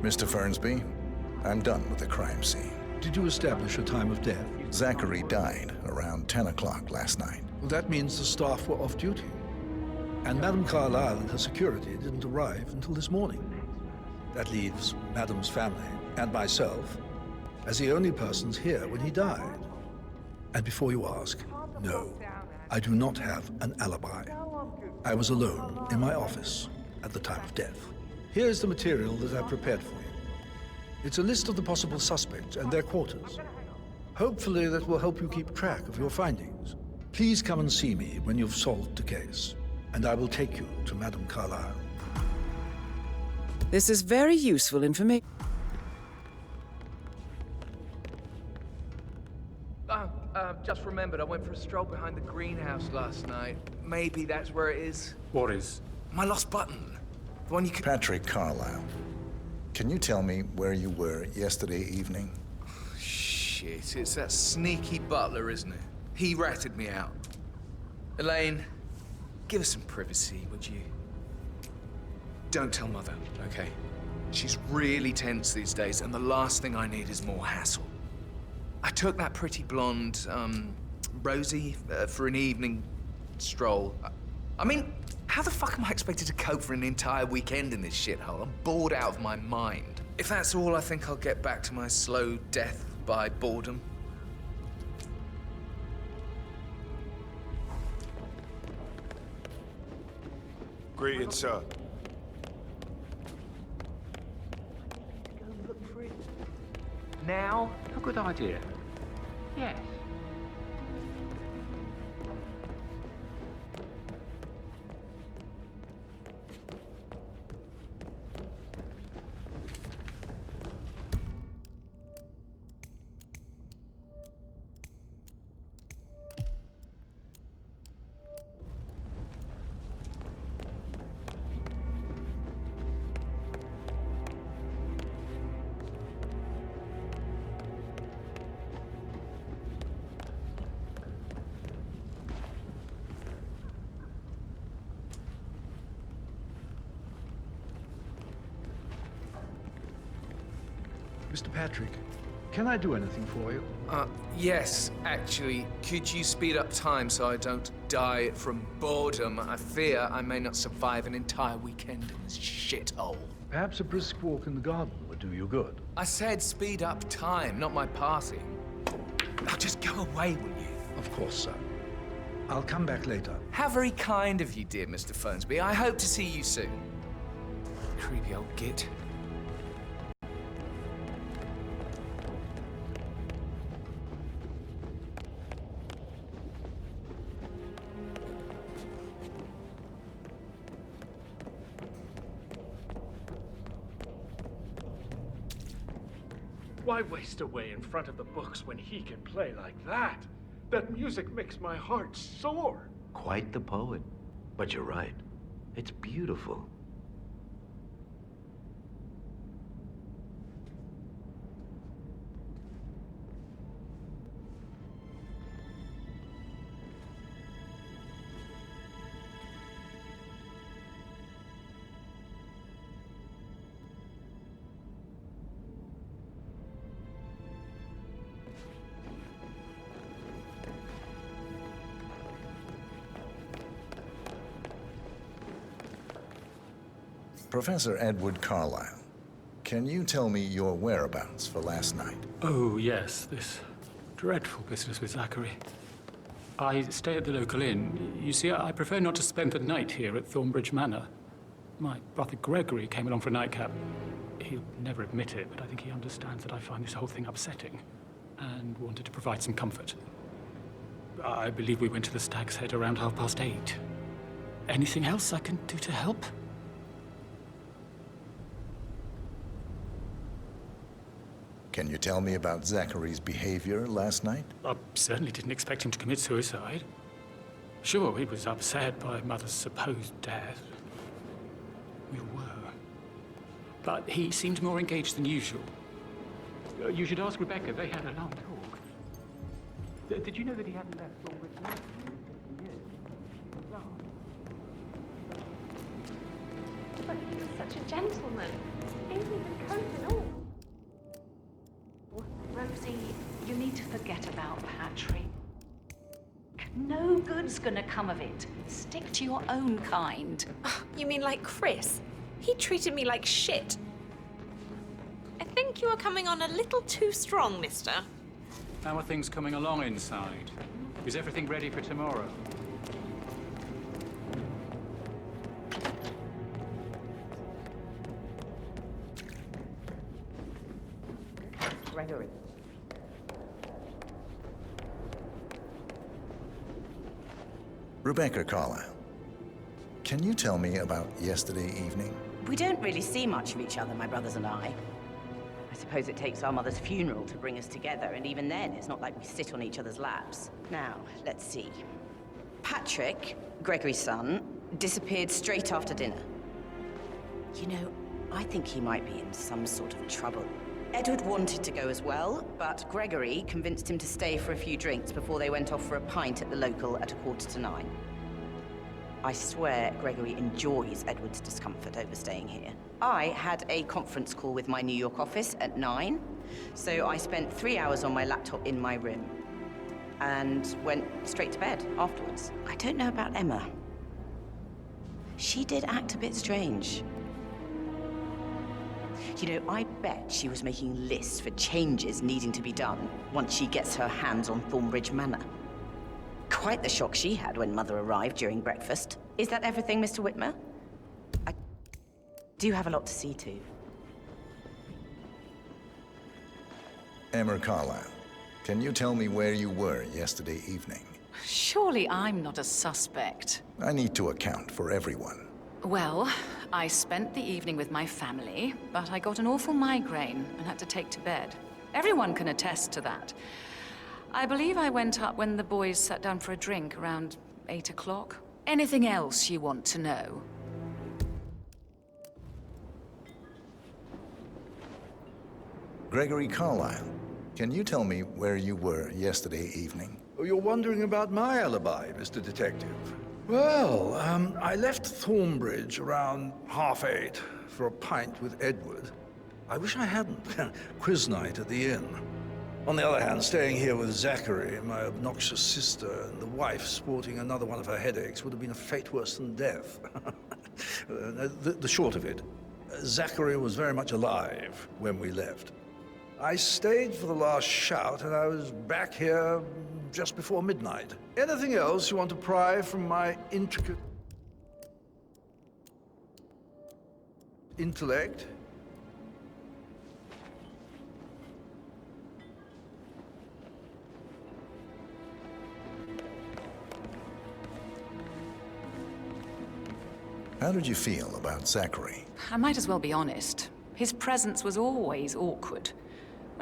Speaker 3: Mr. Fernsby, I'm done with the crime scene.
Speaker 19: Did you establish a time of death?
Speaker 3: Zachary died around 10 o'clock last night.
Speaker 19: Well, that means the staff were off duty. And Madame Carlyle and her security didn't arrive until this morning. That leaves Madame's family and myself as the only persons here when he died. And before you ask, no, I do not have an alibi. I was alone in my office at the time of death. Here's the material that I've prepared for you. It's a list of the possible suspects and their quarters. Hopefully that will help you keep track of your findings. Please come and see me when you've solved the case, and I will take you to Madame Carlyle.
Speaker 1: This is very useful information.
Speaker 4: Just remembered I went for a stroll behind the greenhouse last night. Maybe that's where it is.
Speaker 12: What is?
Speaker 4: My lost button. The one you could...
Speaker 3: Patrick Carlyle, can you tell me where you were yesterday evening?
Speaker 4: Shit, it's that sneaky butler, isn't it? He ratted me out. Elaine, give us some privacy, would you? Don't tell Mother, okay? She's really tense these days, and the last thing I need is more hassle. I took that pretty blonde, Rosie, for an evening stroll. I mean, how the fuck am I expected to cope for an entire weekend in this shithole? I'm bored out of my mind. If that's all, I think I'll get back to my slow death by boredom.
Speaker 11: Greetings, sir.
Speaker 4: Go look for it. Now?
Speaker 17: A good idea. Yes.
Speaker 19: Mr. Patrick, can I do anything for you?
Speaker 4: Yes, actually. Could you speed up time so I don't die from boredom? I fear I may not survive an entire weekend in this shithole.
Speaker 19: Perhaps a brisk walk in the garden would do you good.
Speaker 4: I said speed up time, not my party. Now just go away, will you?
Speaker 19: Of course, sir. I'll come back later.
Speaker 4: How very kind of you, dear Mr. Fernsby. I hope to see you soon. Creepy old git.
Speaker 12: Why waste away in front of the books when he can play like that? That music makes my heart soar.
Speaker 17: Quite the poet. But you're right. It's beautiful.
Speaker 3: Professor Edward Carlyle, can you tell me your whereabouts for last night?
Speaker 21: Oh, yes, this dreadful business with Zachary. I stay at the local inn. You see, I prefer not to spend the night here at Tornbridge Manor. My brother Gregory came along for a nightcap. He'll never admit it, but I think he understands that I find this whole thing upsetting and wanted to provide some comfort. I believe we went to the Stag's Head around 8:30. Anything else I can do to help?
Speaker 3: Can you tell me about Zachary's behavior last night?
Speaker 21: I certainly didn't expect him to commit suicide. Sure, he was upset by Mother's supposed death. We were. But he seemed more engaged than usual. You should ask Rebecca. They had a long talk. Did you know that he hadn't left Tonbridge Manor in 50 years?
Speaker 7: But he was such a gentleman. Even coat and all.
Speaker 22: Rosie, you need to forget about Patrick. No good's gonna come of it. Stick to your own kind.
Speaker 7: You mean like Chris? He treated me like shit. I think you are coming on a little too strong, mister.
Speaker 21: How are things coming along inside? Is everything ready for tomorrow?
Speaker 22: Gregory.
Speaker 3: Rebecca Carlyle, can you tell me about yesterday evening?
Speaker 22: We don't really see much of each other, my brothers and I. I suppose it takes our mother's funeral to bring us together, and even then, it's not like we sit on each other's laps. Now, let's see. Patrick, Gregory's son, disappeared straight after dinner. You know, I think he might be in some sort of trouble. Edward wanted to go as well, but Gregory convinced him to stay for a few drinks before they went off for a pint at the local at 9:15. I swear Gregory enjoys Edward's discomfort over staying here. I had a conference call with my New York office at 9, so I spent 3 hours on my laptop in my room and went straight to bed afterwards. I don't know about Emma. She did act a bit strange. You know, I bet she was making lists for changes needing to be done once she gets her hands on Tonbridge Manor. Quite the shock she had when Mother arrived during breakfast. Is that everything, Mr. Whitmer? I do have a lot to see to.
Speaker 3: Emma Carlyle, can you tell me where you were yesterday evening?
Speaker 18: Surely I'm not a suspect.
Speaker 3: I need to account for everyone.
Speaker 18: Well, I spent the evening with my family, but I got an awful migraine and had to take to bed. Everyone can attest to that. I believe I went up when the boys sat down for a drink around 8 o'clock. Anything else you want to know?
Speaker 3: Gregory Carlyle, can you tell me where you were yesterday evening?
Speaker 19: Oh, you're wondering about my alibi, Mr. Detective. Well, I left Thornbridge around 8:30 for a pint with Edward. I wish I hadn't. Quiz night at the inn. On the other hand, staying here with Zachary, my obnoxious sister, and the wife sporting another one of her headaches would have been a fate worse than death. The short of it, Zachary was very much alive when we left. I stayed for the last shout, and I was back here just before midnight. Anything else you want to pry from my intricate intellect?
Speaker 3: How did you feel about Zachary?
Speaker 18: I might as well be honest. His presence was always awkward.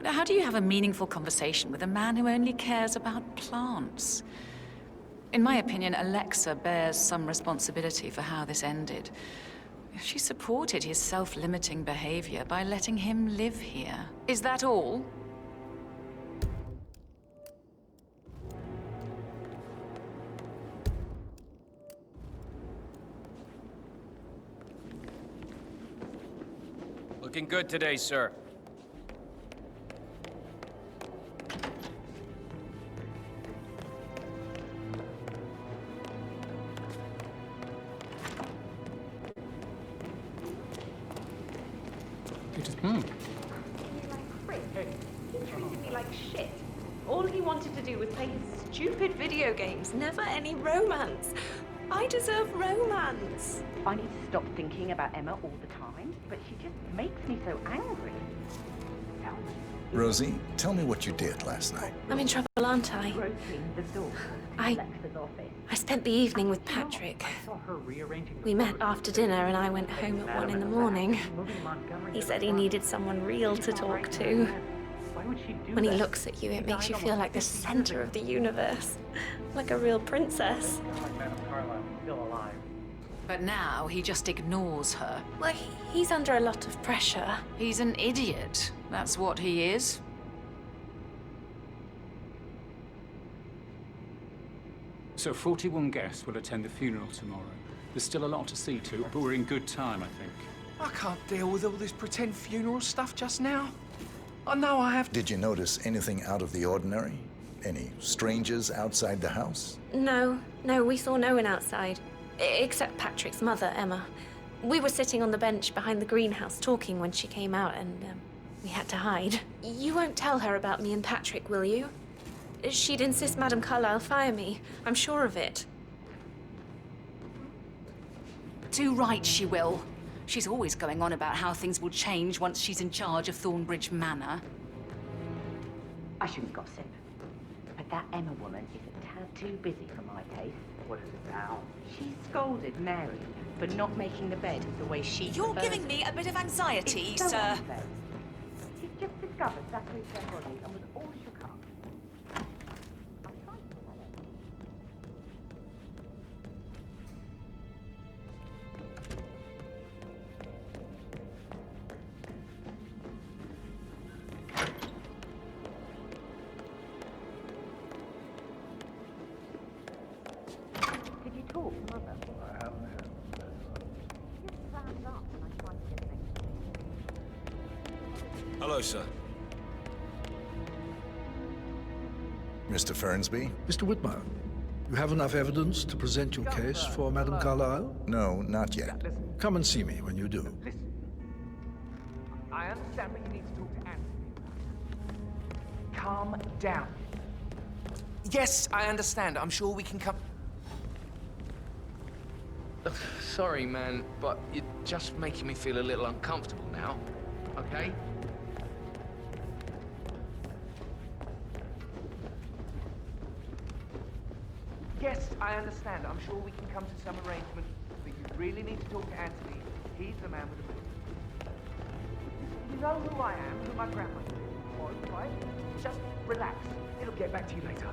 Speaker 18: How do you have a meaningful conversation with a man who only cares about plants? In my opinion, Alexa bears some responsibility for how this ended. She supported his self-limiting behavior by letting him live here. Is that all?
Speaker 9: Looking good today, sir.
Speaker 21: It is,
Speaker 7: He treated me like shit. All he wanted to do was play his stupid video games, never any romance. I deserve romance.
Speaker 22: I need to stop thinking about Emma all the time, but she just makes me so angry.
Speaker 3: Rosie, tell me what you did last night.
Speaker 7: I'm in trouble, aren't I? I spent the evening with Patrick. We met after dinner and I went home at 1 in the morning. He said he needed someone real to talk to. When he looks at you, it makes you feel like the center of the universe. Like a real princess.
Speaker 2: But now he just ignores her.
Speaker 7: Well, he's under a lot of pressure.
Speaker 2: He's an idiot. That's what he is.
Speaker 21: So 41 guests will attend the funeral tomorrow. There's still a lot to see to, but we're in good time, I think.
Speaker 4: I can't deal with all this pretend funeral stuff just now. I know I have to.
Speaker 3: Did you notice anything out of the ordinary? Any strangers outside the house?
Speaker 7: No, we saw no one outside. Except Patrick's mother, Emma. We were sitting on the bench behind the greenhouse talking when she came out and we had to hide. You won't tell her about me and Patrick, will you? She'd insist Madame Carlyle fire me. I'm sure of it.
Speaker 2: Too right she will. She's always going on about how things will change once she's in charge of Торнбридж Manor.
Speaker 22: I shouldn't gossip, but that Emma woman is a tad too busy for my taste. What is it now? She scolded Mary for not making the bed the way she
Speaker 2: You're
Speaker 22: prefers.
Speaker 2: giving me a bit of anxiety,
Speaker 22: It's so
Speaker 2: sir.
Speaker 22: unfair. She's just discovered Zachary's dead body and was all shook up. I'm trying to tell her. Did you talk to Mother?
Speaker 20: I haven't had
Speaker 22: She just frowned up when I tried to get an explanation.
Speaker 11: Hello, sir.
Speaker 3: Mr. Fernsby?
Speaker 19: Mr. Whitmer, you have enough evidence to present your case for Madame Carlyle?
Speaker 3: No, not yet.
Speaker 19: Come and see me when you do.
Speaker 4: I understand, but you need to talk to Anthony. Calm down. Yes, I understand. I'm sure we can come... Sorry, man, but you're just making me feel a little uncomfortable now, okay? Yes, I understand. I'm sure we can come to some arrangement, but you really need to talk to Anthony. He's the man with the money. You know who I am, who my grandmother was, right? Just relax. It'll get back to you later.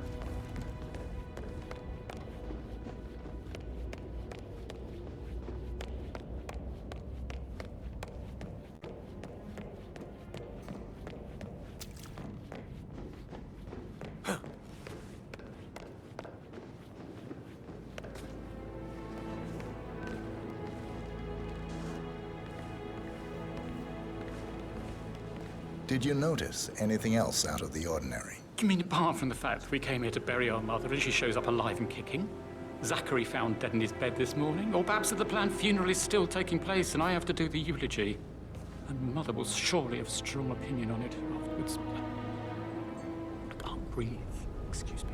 Speaker 3: Did you notice anything else out of the ordinary?
Speaker 21: You mean apart from the fact that we came here to bury our mother and she shows up alive and kicking? Zachary found dead in his bed this morning? Or perhaps that the planned funeral is still taking place and I have to do the eulogy? And Mother will surely have strong opinion on it afterwards. I can't breathe. Excuse me.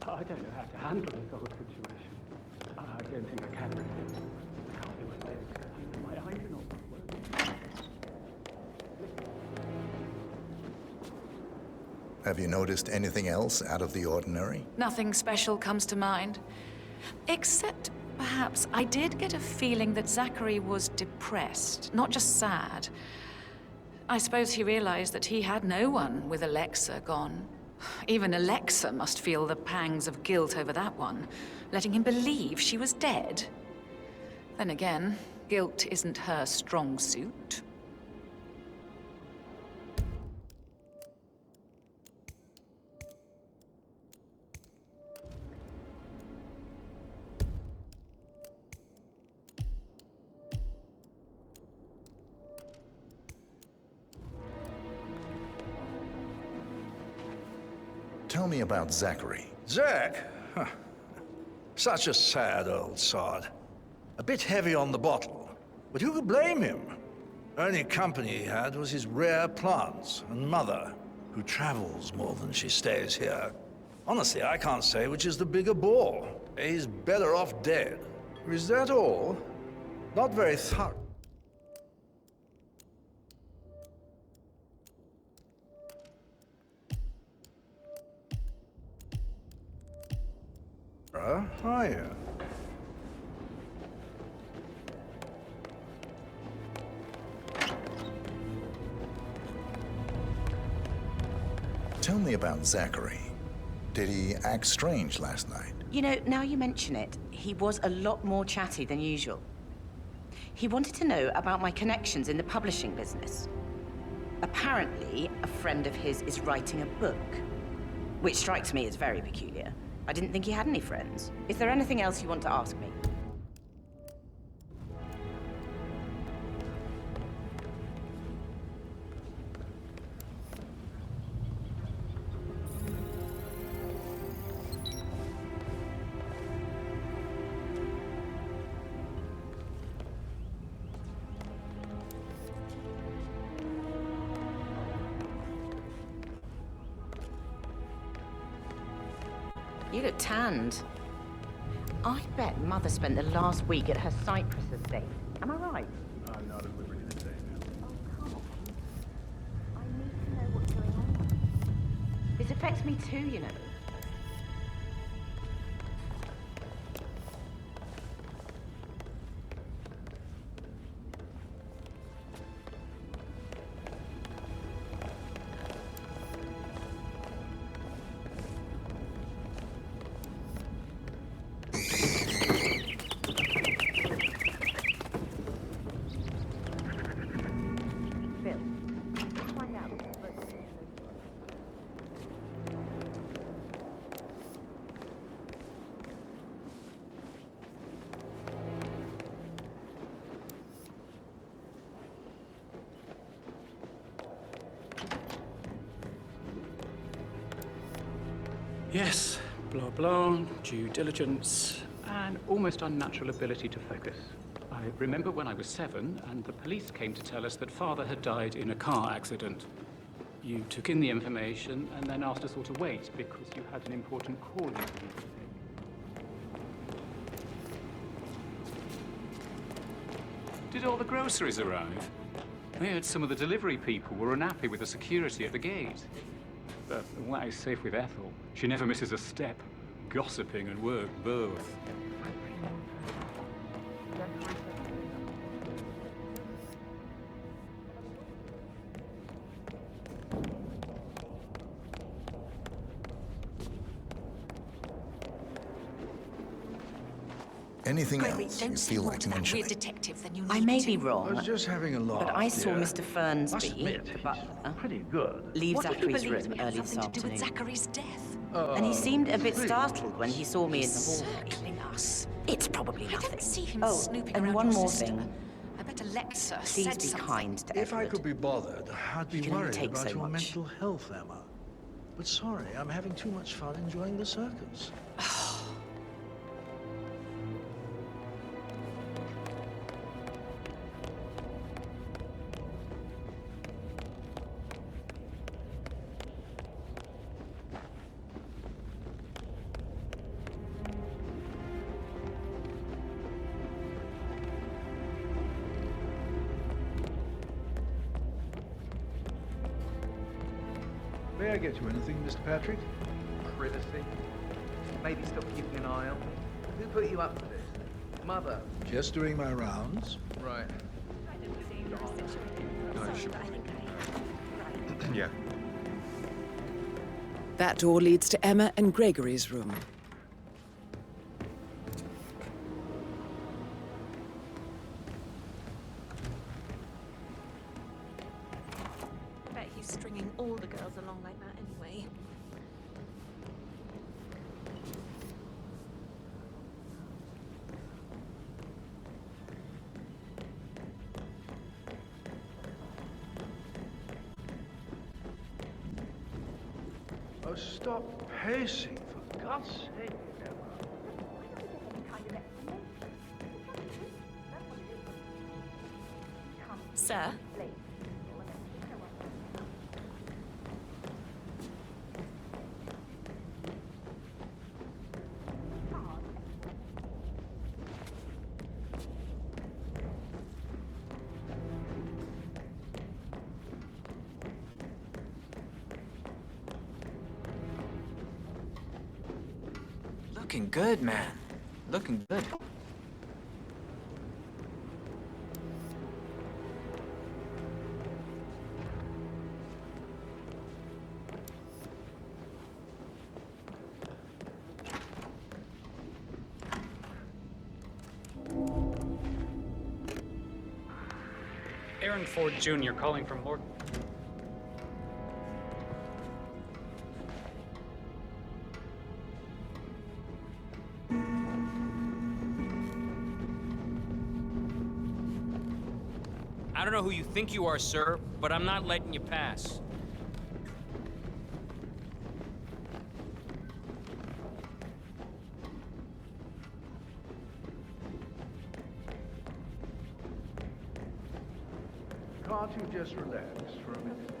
Speaker 21: I don't know how to handle this whole situation. I don't think I can. I can't do my legs. My eyes are not working.
Speaker 3: Have you noticed anything else out of the ordinary?
Speaker 2: Nothing special comes to mind. Except, perhaps, I did get a feeling that Zachary was depressed, not just sad. I suppose he realized that he had no one with Alexa gone. Even Alexa must feel the pangs of guilt over that one, letting him believe she was dead. Then again, guilt isn't her strong suit.
Speaker 3: Tell me about Zachary.
Speaker 19: Zack? Huh. Such a sad old sod. A bit heavy on the bottle, but who could blame him? Only company he had was his rare plants and mother, who travels more than she stays here. Honestly, I can't say which is the bigger bore. He's better off dead. Is that all? Not very thorough. Are you?
Speaker 3: Tell me about Zachary. Did he act strange last night?
Speaker 22: You know, now you mention it, he was a lot more chatty than usual. He wanted to know about my connections in the publishing business. Apparently, a friend of his is writing a book, which strikes me as very peculiar. I didn't think he had any friends. Is there anything else you want to ask me? You look tanned. I bet Mother spent the last week at her Cyprus estate. Am I right?
Speaker 16: I'm not at liberty to say now.
Speaker 22: Oh, come on. I need to know what's going on. This affects me too, you know.
Speaker 21: Yes, blah blah, due diligence, and almost unnatural ability to focus. I remember when I was 7, and the police came to tell us that Father had died in a car accident. You took in the information and then asked us all to wait because you had an important call to take. Did all the groceries arrive? I heard some of the delivery people were unhappy with the security at the gate. But why safe with Ethel? She never misses a step. Gossiping and work both.
Speaker 3: Anything
Speaker 2: Gregory,
Speaker 3: else
Speaker 2: don't
Speaker 3: you
Speaker 2: say
Speaker 3: feel
Speaker 2: more
Speaker 3: like
Speaker 2: to that
Speaker 3: mentioning?
Speaker 2: weird detective than you need
Speaker 22: I may
Speaker 2: to.
Speaker 22: be wrong,
Speaker 19: I was just having a laugh.
Speaker 22: but I saw
Speaker 19: dear.
Speaker 22: Mr. Fernsby,
Speaker 19: Must admit,
Speaker 22: the
Speaker 19: he's
Speaker 22: butler,
Speaker 19: pretty good.
Speaker 22: leave
Speaker 2: What did you
Speaker 22: Zachary's
Speaker 2: believe
Speaker 22: room
Speaker 2: it had
Speaker 22: early this
Speaker 2: something to do with
Speaker 22: afternoon.
Speaker 2: Zachary's death?
Speaker 22: And he seemed a bit
Speaker 19: really?
Speaker 22: startled when he saw me in the
Speaker 2: He's
Speaker 22: hallway.
Speaker 2: circling us.
Speaker 22: It's probably
Speaker 2: I
Speaker 22: nothing.
Speaker 2: don't see him
Speaker 22: Oh,
Speaker 2: snooping
Speaker 22: and
Speaker 2: around
Speaker 22: one
Speaker 2: your
Speaker 22: more
Speaker 2: sister.
Speaker 22: thing.
Speaker 2: I bet Alexa
Speaker 22: Please
Speaker 2: said
Speaker 22: be
Speaker 2: something.
Speaker 22: kind to
Speaker 19: If I
Speaker 22: Edward.
Speaker 19: could be bothered, I'd be
Speaker 22: You can only
Speaker 19: worried
Speaker 22: take
Speaker 19: about
Speaker 22: so
Speaker 19: your
Speaker 22: much.
Speaker 19: mental health, Emma. But sorry, I'm having too much fun enjoying the circus.
Speaker 20: May I get you anything, Mr. Patrick?
Speaker 4: Privacy. Maybe stop keeping an eye on me. Who put you up to this? Mother.
Speaker 19: Just doing my rounds.
Speaker 4: Right.
Speaker 16: No, sure. Yeah.
Speaker 1: That door leads to Emma and Gregory's room.
Speaker 7: Bet he's stringing all the girls along like that anyway.
Speaker 20: Oh, stop pacing, for God's sake, Emma.
Speaker 7: Sir?
Speaker 10: Looking good, man. Looking good.
Speaker 21: Aaron Ford Jr. calling from Morgan.
Speaker 9: I don't know who you think you are, sir, but I'm not letting you pass.
Speaker 20: Can't you just relax for a minute?